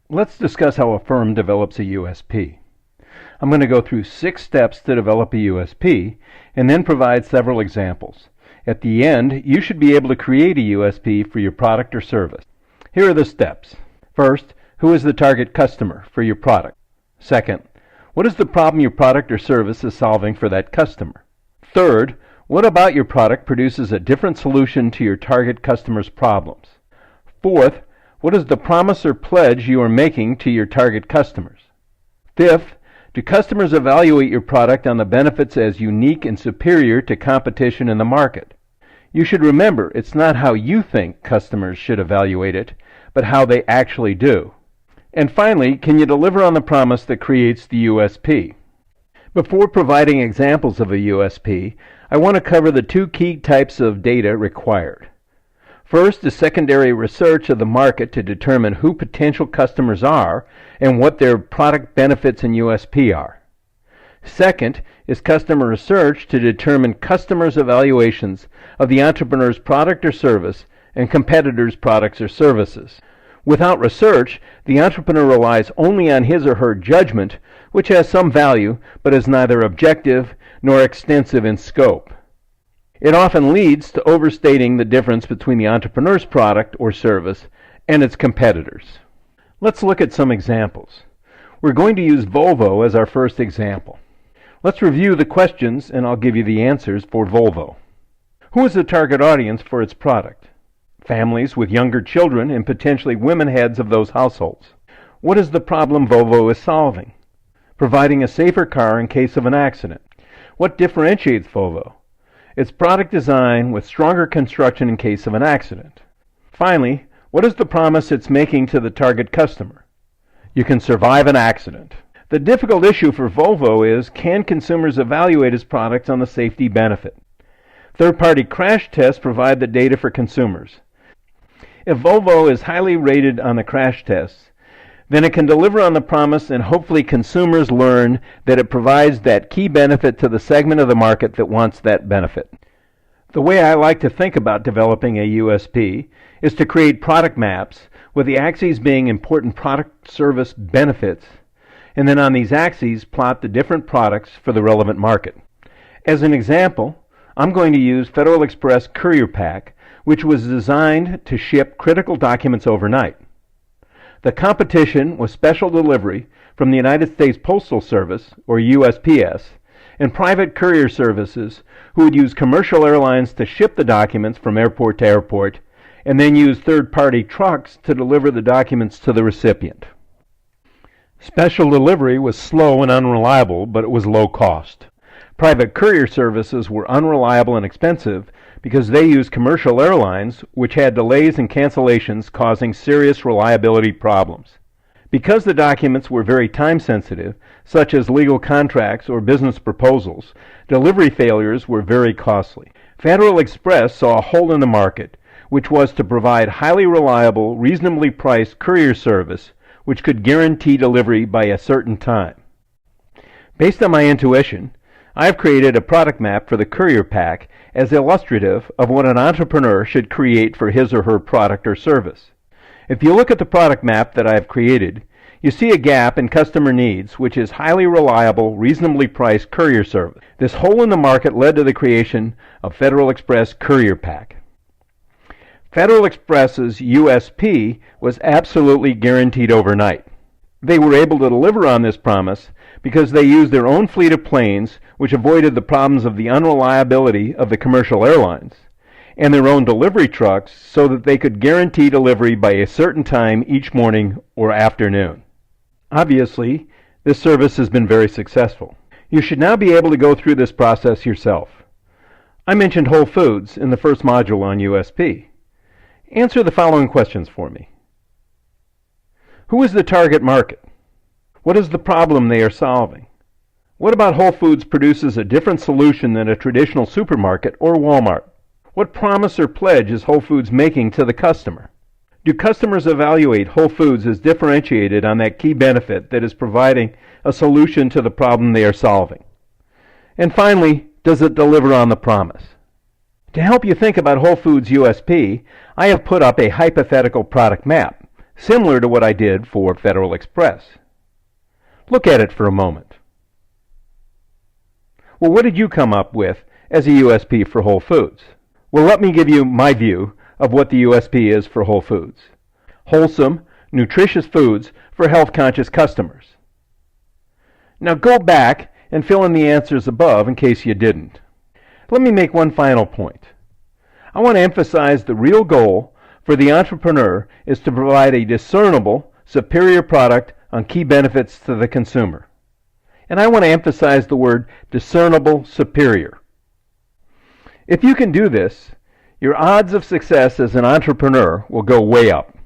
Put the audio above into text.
Let's discuss how a firm develops a USP. I'm going to go through 6 steps to develop a USP and then provide several examples. At the end, you should be able to create a USP for your product or service. Here are the steps. First, who is the target customer for your product? Second, what is the problem your product or service is solving for that customer? Third, what about your product produces a different solution to your target customer's problems? Fourth, what is the promise or pledge you are making to your target customers? Fifth, do customers evaluate your product on the benefits as unique and superior to competition in the market? You should remember, it's not how you think customers should evaluate it, but how they actually do. And finally, can you deliver on the promise that creates the USP? Before providing examples of a USP, I want to cover the 2 key types of data required. First is secondary research of the market to determine who potential customers are and what their product benefits and USP are. Second is customer research to determine customers' evaluations of the entrepreneur's product or service and competitors' products or services. Without research, the entrepreneur relies only on his or her judgment, which has some value but is neither objective nor extensive in scope. It often leads to overstating the difference between the entrepreneur's product or service and its competitors. Let's look at some examples. We're going to use Volvo as our first example. Let's review the questions and I'll give you the answers for Volvo. Who is the target audience for its product? Families with younger children and potentially women heads of those households. What is the problem Volvo is solving? Providing a safer car in case of an accident. What differentiates Volvo? Its product design with stronger construction in case of an accident. Finally, what is the promise it's making to the target customer? You can survive an accident. The difficult issue for Volvo is, can consumers evaluate its products on the safety benefit? Third-party crash tests provide the data for consumers. If Volvo is highly rated on the crash tests, then it can deliver on the promise and hopefully consumers learn that it provides that key benefit to the segment of the market that wants that benefit. The way I like to think about developing a USP is to create product maps with the axes being important product service benefits, and then on these axes plot the different products for the relevant market. As an example, I'm going to use Federal Express Courier Pack, which was designed to ship critical documents overnight. The competition was special delivery from the United States Postal Service, or USPS, and private courier services who would use commercial airlines to ship the documents from airport to airport, and then use third-party trucks to deliver the documents to the recipient. Special delivery was slow and unreliable, but it was low cost. Private courier services were unreliable and expensive because they used commercial airlines, which had delays and cancellations causing serious reliability problems. Because the documents were very time-sensitive, such as legal contracts or business proposals, delivery failures were very costly. Federal Express saw a hole in the market, which was to provide highly reliable, reasonably priced courier service, which could guarantee delivery by a certain time. Based on my intuition, I've created a product map for the Courier Pack as illustrative of what an entrepreneur should create for his or her product or service. If you look at the product map that I have created, you see a gap in customer needs, which is highly reliable, reasonably priced courier service. This hole in the market led to the creation of Federal Express Courier Pack. Federal Express's USP was absolutely guaranteed overnight. They were able to deliver on this promise because they used their own fleet of planes, which avoided the problems of the unreliability of the commercial airlines, and their own delivery trucks so that they could guarantee delivery by a certain time each morning or afternoon. Obviously, this service has been very successful. You should now be able to go through this process yourself. I mentioned Whole Foods in the first module on USP. Answer the following questions for me. Who is the target market? What is the problem they are solving? What about Whole Foods produces a different solution than a traditional supermarket or Walmart? What promise or pledge is Whole Foods making to the customer? Do customers evaluate Whole Foods as differentiated on that key benefit that is providing a solution to the problem they are solving? And finally, does it deliver on the promise? To help you think about Whole Foods USP, I have put up a hypothetical product map. similar to what I did for Federal Express. Look at it for a moment. Well, what did you come up with as a USP for Whole Foods? Well, let me give you my view of what the USP is for Whole Foods. Wholesome, nutritious foods for health-conscious customers. Now go back and fill in the answers above in case you didn't. Let me make one final point. I want to emphasize the real goal for the entrepreneur is to provide a discernible, superior product on key benefits to the consumer. And I want to emphasize the word discernible, superior. If you can do this, your odds of success as an entrepreneur will go way up.